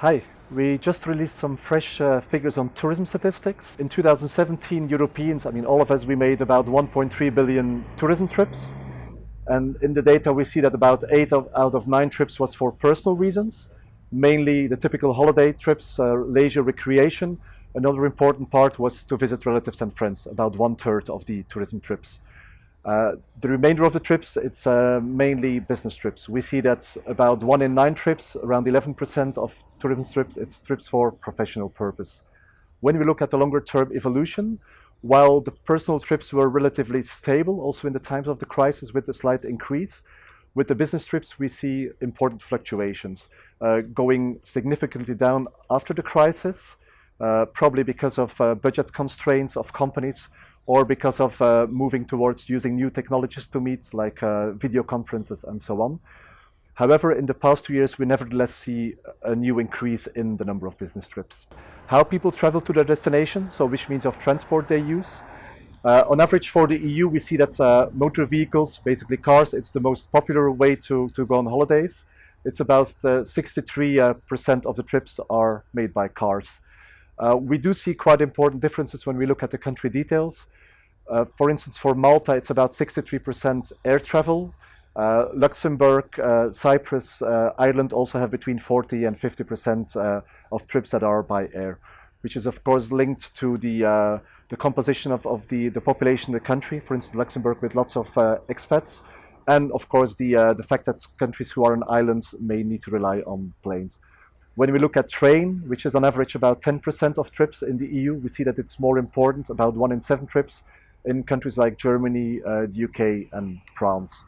Hi, we just released some fresh figures on tourism statistics. In 2017, Europeans, all of us, we made about 1.3 billion tourism trips. And in the data, we see that about out of 9 trips was for personal reasons, mainly the typical holiday trips, leisure, recreation. Another important part was to visit relatives and friends, about 1/3 of the tourism trips. The remainder of the trips, it's mainly business trips. We see that about 1 in 9 trips, around 11% of tourism trips, it's trips for professional purpose. When we look at the longer term evolution, while the personal trips were relatively stable, also in the times of the crisis with a slight increase, with the business trips we see important fluctuations, going significantly down after the crisis, probably because of budget constraints of companies, or because of moving towards using new technologies to meet, like video conferences and so on. However, in the past 2 years, we nevertheless see a new increase in the number of business trips. How people travel to their destination, so which means of transport they use. On average for the EU, we see that motor vehicles, basically cars, it's the most popular way to go on holidays. It's about 63% of the trips are made by cars. We do see quite important differences when we look at the country details. For instance, for Malta, it's about 63% air travel. Luxembourg, Cyprus, Ireland also have between 40 and 50% of trips that are by air, which is of course linked to the composition of the population of the country. For instance, Luxembourg with lots of expats, and of course the fact that countries who are on islands may need to rely on planes. When we look at train, which is on average about 10% of trips in the EU, we see that it's more important, about 1 in 7 trips in countries like Germany, the UK and France.